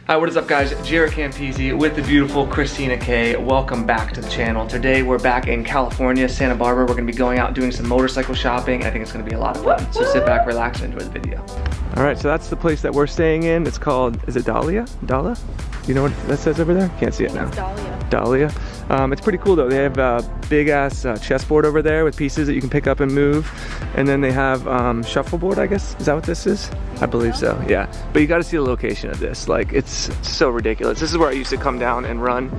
Hi, what is up guys? JaretCampisi with the beautiful Christina K. Welcome back to the channel. Today we're back in California, Santa Barbara. We're gonna be going out doing some motorcycle shopping. I think it's gonna be a lot of fun. So sit back, relax, and enjoy the video. All right, so that's the place that we're staying in. It's called, is it Dahlia? Dala? You know what that says over there? Can't see it now. It's Dahlia. Dahlia. It's pretty cool though. They have a big ass chessboard over there with pieces that you can pick up and move. And then they have shuffleboard, I guess. Is that what this is? I believe so, yeah. But you gotta see the location of this. Like, it's so ridiculous. This is where I used to come down and run.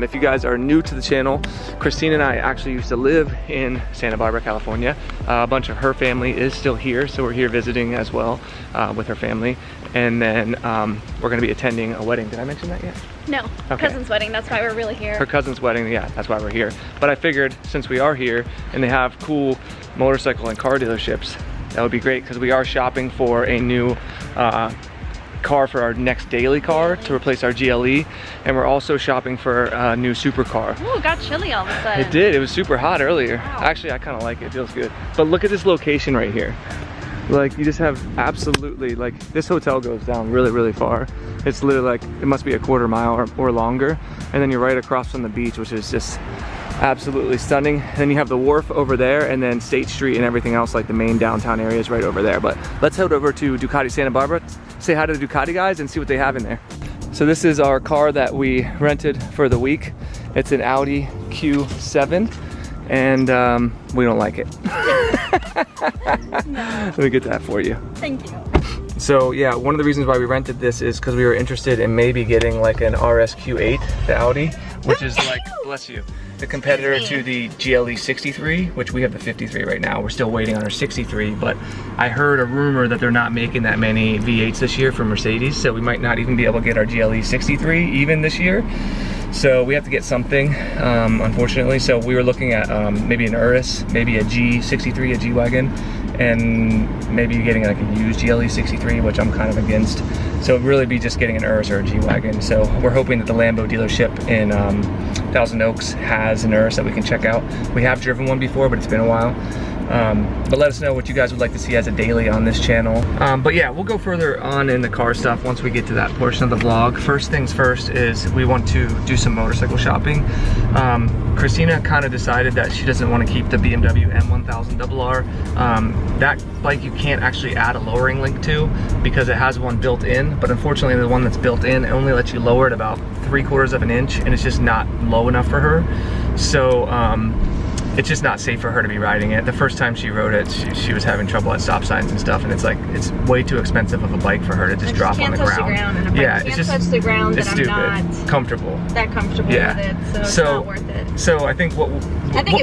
If you guys are new to the channel, Christina and I actually used to live in Santa Barbara, California. A bunch of her family is still here, so we're here visiting as well with her family. And then we're gonna be attending a wedding. Did I mention that yet? No, okay. Cousin's wedding, that's why we're really here. Her cousin's wedding, yeah, that's why we're here. But I figured since we are here and they have cool motorcycle and car dealerships, that would be great because we are shopping for a new car for our next daily car to replace our GLE, and we're also shopping for a new supercar. Ooh, it got chilly all of a sudden. It did, it was super hot earlier. Wow. Actually, I kind of like it, it feels good. But look at this location right here. Like, you just have absolutely, like, this hotel goes down really, really far. It's literally like, it must be a quarter mile or longer. And then you're right across from the beach, which is just absolutely stunning. And then you have the wharf over there, and then State Street and everything else, like the main downtown area is right over there. But let's head over to Ducati Santa Barbara, say hi to the Ducati guys and see what they have in there. So this is our car that we rented for the week. It's an Audi Q7. And we don't like it. No. Let me get that for you. Thank you. So yeah, one of the reasons why we rented this is because we were interested in maybe getting like an RSQ8, the Audi, which is like, bless you, the competitor to the GLE 63, which we have the 53 right now. We're still waiting on our 63, but I heard a rumor that they're not making that many V8s this year for Mercedes, so we might not even be able to get our GLE 63 even this year. So we have to get something, unfortunately. So we were looking at maybe an Urus, maybe a G63, a G-Wagon, and maybe getting like a used GLE 63, which I'm kind of against. So it'd really be just getting an Urus or a G-Wagon. So we're hoping that the Lambo dealership in Thousand Oaks has an Urus that we can check out. We have driven one before, but it's been a while. But let us know what you guys would like to see as a daily on this channel. But yeah, we'll go further on in the car stuff once we get to that portion of the vlog. First things first is we want to do some motorcycle shopping. Christina kind of decided that she doesn't want to keep the BMW M1000RR. That bike you can't actually add a lowering link to because it has one built in, but unfortunately the one that's built in only lets you lower it about 3/4 of an inch, and it's just not low enough for her. So it's just not safe for her to be riding it. The first time she rode it, she was having trouble at stop signs and stuff, and it's like, it's way too expensive of a bike for her to just drop on the ground. Yeah, it's just touch the ground, it's stupid. I'm not comfortable. That comfortable with it, so it's not worth it. So I think what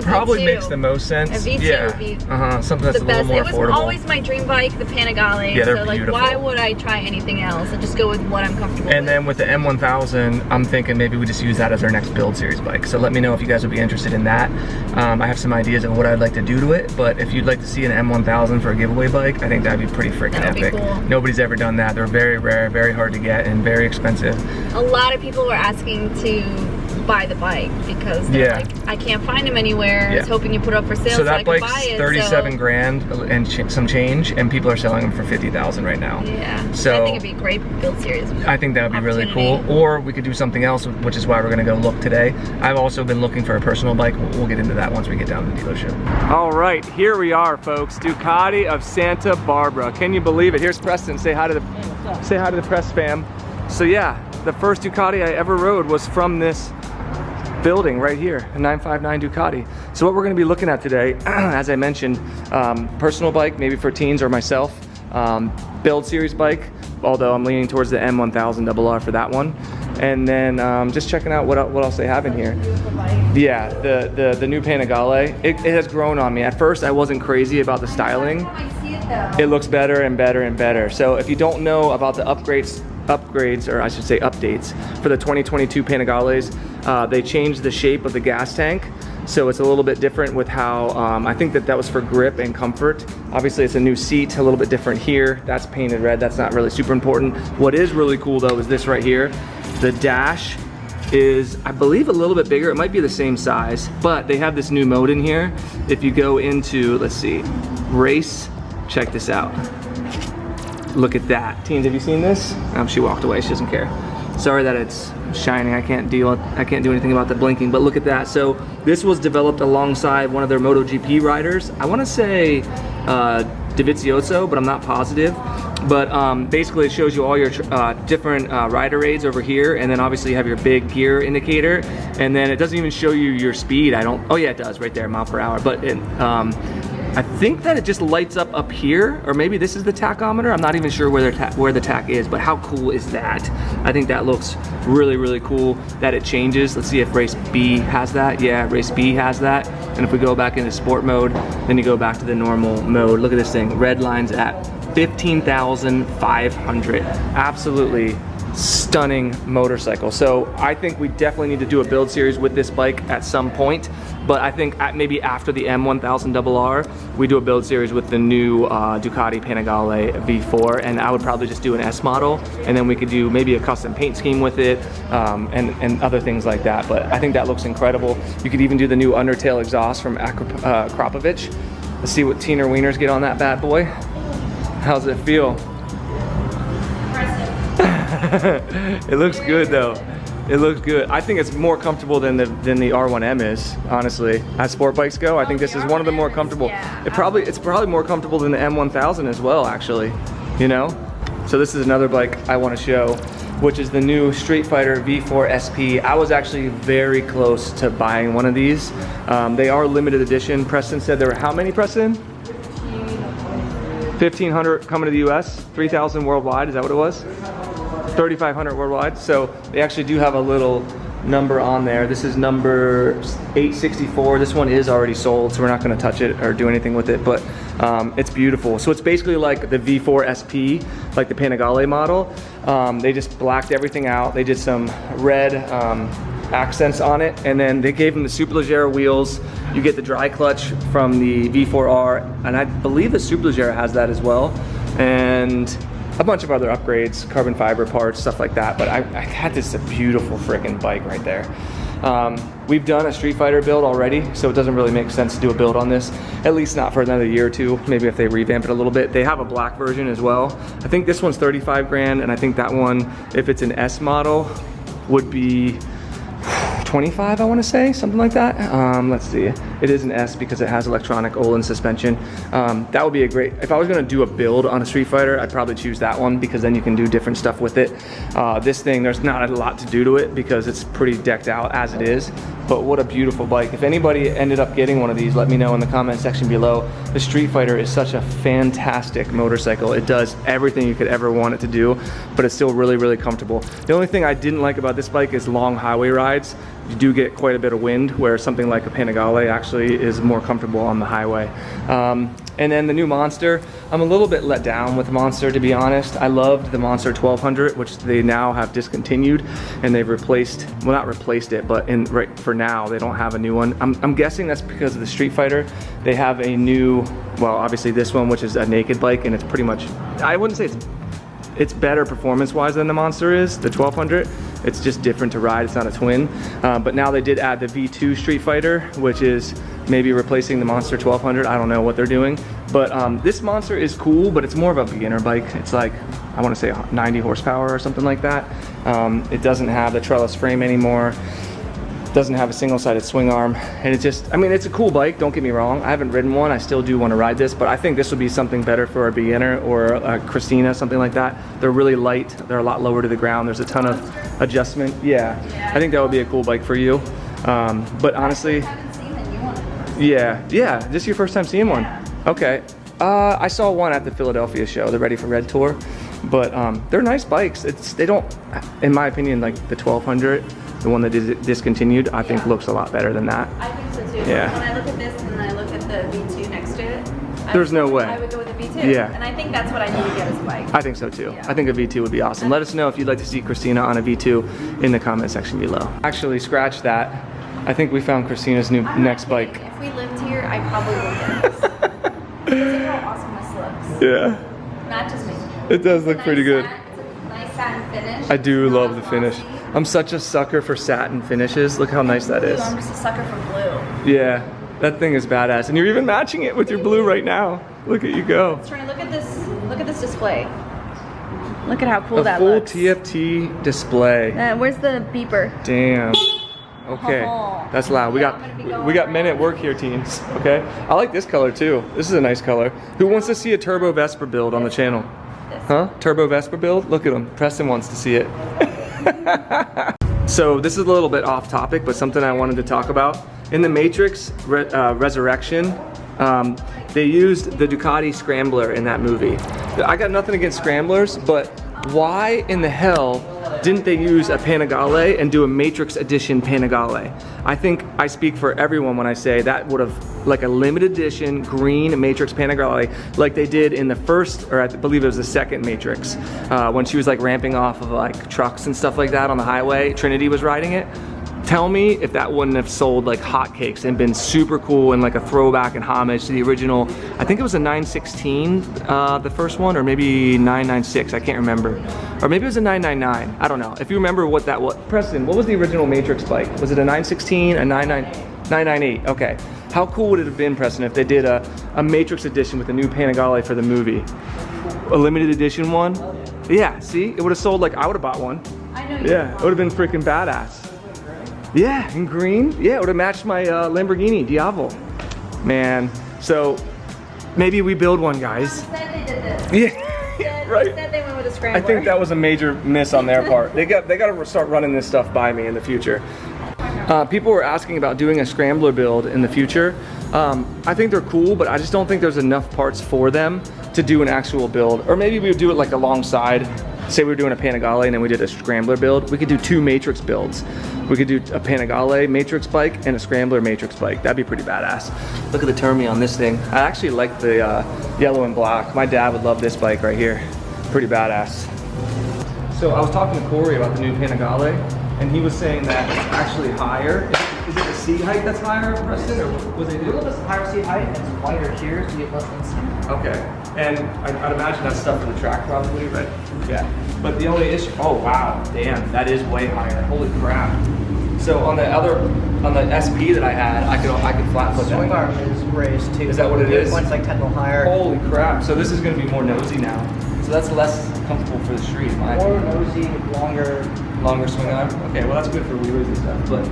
probably makes the most sense, a V2 would be something that's a little more affordable. It was always my dream bike, the Panigale. Yeah, they're so like, beautiful. why would I try anything else? I just go with what I'm comfortable with. And then with the M1000, I'm thinking maybe we just use that as our next build series bike. So let me know if you guys would be interested in that. I have some ideas of what I'd like to do to it, but if you'd like to see an M1000 for a giveaway bike, I think that'd be pretty freaking epic. Cool. Nobody's ever done that. They're very rare, very hard to get, and very expensive. A lot of people were asking to buy the bike because they're like, I can't find them anywhere. I was hoping you put it up for sale so that I could buy it. 37 grand and some change, and people are selling them for 50,000 right now. Yeah, so I think it'd be a great build series. I think that would be really cool. Or we could do something else, which is why we're gonna go look today. I've also been looking for a personal bike. We'll get into that once we get down to the dealership. All right, here we are, folks. Ducati of Santa Barbara. Can you believe it? Here's Preston. Say hi to the press fam. So yeah, the first Ducati I ever rode was from this building right here, a 959 Ducati. So what we're going to be looking at today, as I mentioned, personal bike, maybe for teens or myself, build series bike, although I'm leaning towards the M1000RR for that one. And then just checking out what else they have in here. Yeah, the new Panigale. It has grown on me. At first I wasn't crazy about the styling. It looks better and better and better. So if you don't know about the upgrades, or I should say updates, for the 2022 Panigales, they changed the shape of the gas tank. So it's a little bit different with how, I think that was for grip and comfort. Obviously it's a new seat, a little bit different here. That's painted red, that's not really super important. What is really cool though is this right here. The dash is, I believe, a little bit bigger. It might be the same size, but they have this new mode in here. If you go into, let's see, race, check this out. Look at that. Teens, have you seen this? She walked away, she doesn't care. Sorry that it's shining. I can't do anything about the blinking, but look at that. So this was developed alongside one of their MotoGP riders. I want to say Davizioso, but I'm not positive. But basically it shows you all your different rider aids over here, and then obviously you have your big gear indicator, and then it doesn't even show you your speed. Oh yeah, it does right there, mile per hour. But it, I think that it just lights up here, or maybe this is the tachometer. I'm not even sure where the tach is, but how cool is that? I think that looks really, really cool that it changes. Let's see if race B has that. Yeah, race B has that. And if we go back into sport mode, then you go back to the normal mode. Look at this thing, red lines at 15,500. Absolutely stunning motorcycle. So I think we definitely need to do a build series with this bike at some point, but I think maybe after the M1000RR we do a build series with the new Ducati Panigale V4, and I would probably just do an S model, and then we could do maybe a custom paint scheme with it, and other things like that. But I think that looks incredible. You could even do the new undertail exhaust from Krapovic. Let's see what Teener Wieners get on that bad boy. How's it feel? It looks good though. It looks good. I think it's more comfortable than the R1M is, honestly. As sport bikes go, I think this is one of the more comfortable. Yeah, it's probably more comfortable than the M1000 as well, actually. You know? So this is another bike I want to show, which is the new Street Fighter V4 SP. I was actually very close to buying one of these. They are limited edition. Preston said there were how many, Preston? 1,500 coming to the US, 3,000 worldwide, is that what it was? 3,500 worldwide. So they actually do have a little number on there. This is number 864. This one is already sold, so we're not gonna touch it or do anything with it, but it's beautiful. So it's basically like the V4 SP, like the Panigale model. They just blacked everything out. They did some red accents on it, and then they gave them the Superleggera wheels. You get the dry clutch from the V4R, and I believe the Superleggera has that as well, and a bunch of other upgrades, carbon fiber parts, stuff like that. But I had this beautiful freaking bike right there. We've done a Street Fighter build already, so it doesn't really make sense to do a build on this, at least not for another year or two, maybe if they revamp it a little bit. They have a black version as well. I think this one's 35 grand, and I think that one, if it's an S model, would be 25, I want to say, something like that. Let's see, it is an S because it has electronic Olin suspension. That would be a great, if I was going to do a build on a Street Fighter, I'd probably choose that one because then you can do different stuff with it. This thing, there's not a lot to do to it because it's pretty decked out as it is, but what a beautiful bike. If anybody ended up getting one of these, let me know in the comment section below. The Street Fighter is such a fantastic motorcycle. It does everything you could ever want it to do, but it's still really, really comfortable. The only thing I didn't like about this bike is long highway rides. You do get quite a bit of wind, where something like a Panigale actually is more comfortable on the highway. And then the new Monster, I'm a little bit let down with the Monster, to be honest. I loved the Monster 1200, which they now have discontinued, and they've replaced, well, not replaced it, but right for now they don't have a new one. I'm guessing that's because of the Street Fighter. They have a new, well, obviously this one, which is a naked bike, and it's pretty much, I wouldn't say it's better performance-wise than the Monster is, the 1200. It's just different to ride, it's not a twin. But now they did add the V2 Street Fighter, which is maybe replacing the Monster 1200. I don't know what they're doing. But this Monster is cool, but it's more of a beginner bike. It's like, I want to say 90 horsepower or something like that. It doesn't have the trellis frame anymore. Doesn't have a single-sided swing arm, and it just, I mean, it's a cool bike, don't get me wrong. I haven't ridden one, I still do want to ride this, but I think this would be something better for a beginner or a Christina, something like that. They're really light, they're a lot lower to the ground, there's a ton of adjustment. Yeah, I think that would be a cool bike for you. But honestly, yeah, this is your first time seeing one? Okay, I saw one at the Philadelphia show, the Ready for Red tour, but they're nice bikes. They don't, in my opinion, like the 1200, the one that is discontinued, I think looks a lot better than that. I think so too. Yeah. When I look at this and I look at the V2 next to it, there's no way. I would go with the V2. Yeah. And I think that's what I need to get as a bike. I think so too. Yeah. I think a V2 would be awesome. Let us know if you'd like to see Christina on a V2 in the comment section below. Actually, scratch that. I think we found Christina's next bike. If we lived here, I probably would get this. Look how awesome this looks. Yeah. Not just me. It does look pretty good. It's a nice satin finish. I do love the finish. I'm such a sucker for satin finishes. Look how nice that is. I'm just a sucker for blue. Yeah, that thing is badass. And you're even matching it with your blue right now. Look at you go. Let's try to look at this display. Look at how cool that looks. looks. A full TFT display. Where's the beeper? Damn. Okay, that's loud. We got men at work here, teens. Okay, I like this color too. This is a nice color. Who wants to see a turbo Vespa build on the channel? Huh? Turbo Vespa build? Look at him. Preston wants to see it. So this is a little bit off topic, but something I wanted to talk about. In the Matrix Resurrection, they used the Ducati Scrambler in that movie. I got nothing against Scramblers, but why in the hell didn't they use a Panigale and do a Matrix Edition Panigale? I think I speak for everyone when I say that would have, like a limited edition green Matrix Panigale, like they did in the first, or I believe it was the second Matrix, when she was like ramping off of like trucks and stuff like that on the highway. Trinity was riding it. Tell me if that wouldn't have sold like hotcakes and been super cool and like a throwback and homage to the original. I think it was a 916, the first one, or maybe 996, I can't remember. Or maybe it was a 999, I don't know. If you remember what that was. Preston, what was the original Matrix bike? Was it a 916, a 998? Okay. How cool would it have been, Preston, if they did a Matrix edition with a new Panigale for the movie? A limited edition one? Yeah, see? It would have sold like, I would have bought one. I know. Yeah, it would have been freaking badass. Yeah, in green. Yeah, it would have matched my Lamborghini Diavolo. Man, so maybe we build one, guys. Instead they did this. Yeah, right. Instead they went with a Scrambler. I think that was a major miss on their part. They got to start running this stuff by me in the future. People were asking about doing a Scrambler build in the future. I think they're cool, but I just don't think there's enough parts for them to do an actual build. Or maybe we would do it like alongside. Say we were doing a Panigale and then we did a Scrambler build. We could do 2 Matrix builds. We could do a Panigale Matrix bike and a Scrambler Matrix bike. That'd be pretty badass. Look at the Termi on this thing. I actually like the yellow and black. My dad would love this bike right here. Pretty badass. So I was talking to Corey about the new Panigale, and he was saying that it's actually higher. Is it the seat height that's higher, Preston, or what was they do? A little bit higher seat height and it's wider here, so you have less instrument. Okay, and I'd imagine that's stuff for the track probably, right? Yeah. But the only issue, oh wow, damn, that is way higher. Holy crap. So on the SP that I had, I could flat foot that. Swing arm is raised too. Is that what it is? One's like 10 mil higher. Holy crap, so this is gonna be more nosy now. So that's less comfortable for the street, my More opinion. nosy, Longer swing arm? Okay, well that's good for wheelies and stuff, but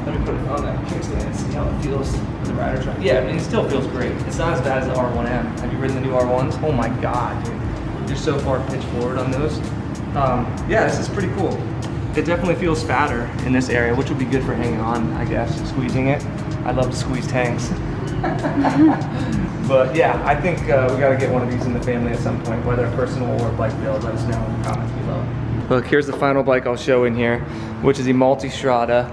let me put it on that kickstand and see how it feels in the rider track. Yeah, I mean, it still feels great. It's not as bad as the R1M. Have you ridden the new R1s? Oh my God, dude. You're so far pitched forward on those. Yeah, this is pretty cool. It definitely feels fatter in this area, which would be good for hanging on, I guess, squeezing it. I love to squeeze tanks. But yeah, I think we gotta get one of these in the family at some point, whether personal or bike build. Let us know in the comments below. Look, here's the final bike I'll show in here, which is the Multistrada.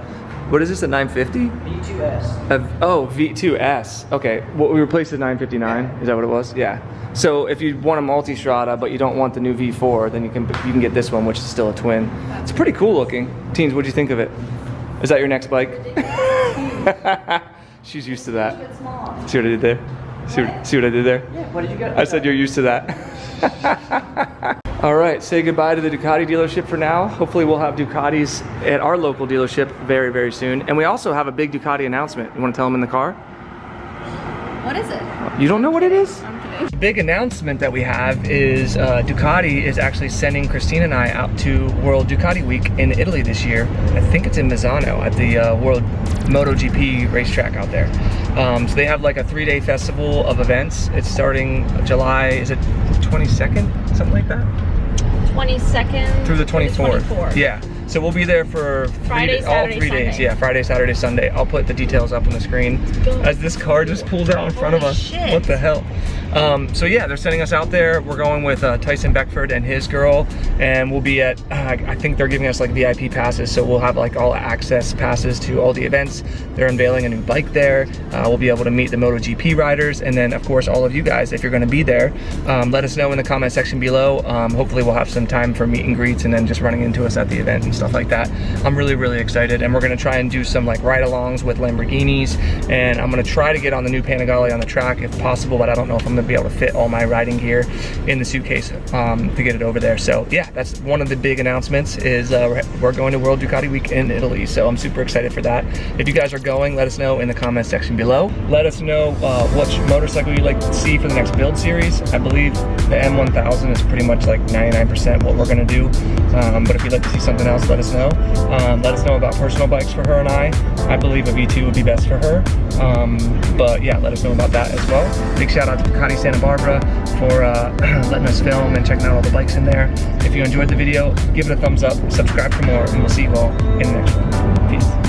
What is this, a 950? V2S. Oh, V2S. Okay, well, we replaced the 959. Is that what it was? Yeah. So if you want a Multistrada, but you don't want the new V4, then you can get this one, which is still a twin. It's pretty cool looking. Teens, what'd you think of it? Is that your next bike? She's used to that. See what I did there? See what I did there? Yeah, what did you get? I said you're used to that. All right, say goodbye to the Ducati dealership for now. Hopefully we'll have Ducatis at our local dealership very, very soon. And we also have a big Ducati announcement. You want to tell them in the car? What is it? You don't know what it is? I'm kidding. The big announcement that we have is Ducati is actually sending Christina and I out to World Ducati Week in Italy this year. I think it's in Misano at the World MotoGP racetrack out there. So they have like a 3-day festival of events. It's starting July, is it 22nd? Something like that? 22nd through the 24th. 24th. Yeah. So we'll be there for all 3 days. Sunday. Yeah, Friday, Saturday, Sunday. I'll put the details up on the screen as this car just pulled out in front of us. Shit. What the hell? So yeah, they're sending us out there. We're going with Tyson Beckford and his girl, and we'll be at, I think they're giving us like VIP passes, so we'll have like all access passes to all the events. They're unveiling a new bike there. We'll be able to meet the MotoGP riders, and then of course all of you guys, if you're gonna be there, let us know in the comment section below. Hopefully we'll have some time for meet and greets and then just running into us at the event and stuff stuff like that. I'm really excited, and we're gonna try and do some like ride-alongs with Lamborghinis, and I'm gonna try to get on the new Panigale on the track if possible, but I don't know if I'm gonna be able to fit all my riding gear in the suitcase to get it over there. So yeah, that's one of the big announcements is we're going to World Ducati Week in Italy, so I'm super excited for that. If you guys are going, let us know in the comment section below. Let us know which motorcycle you'd like to see for the next build series. I believe the M1000 is pretty much like 99% what we're gonna do, but if you'd like to see something else, let us know. Let us know about personal bikes for her and I believe a V2 would be best for her, but yeah, let us know about that as well. Big shout out to Ducati Santa Barbara for letting us film and checking out all the bikes in there. If you enjoyed the video, give it a thumbs up, subscribe for more, and we'll see you all in the next one. Peace.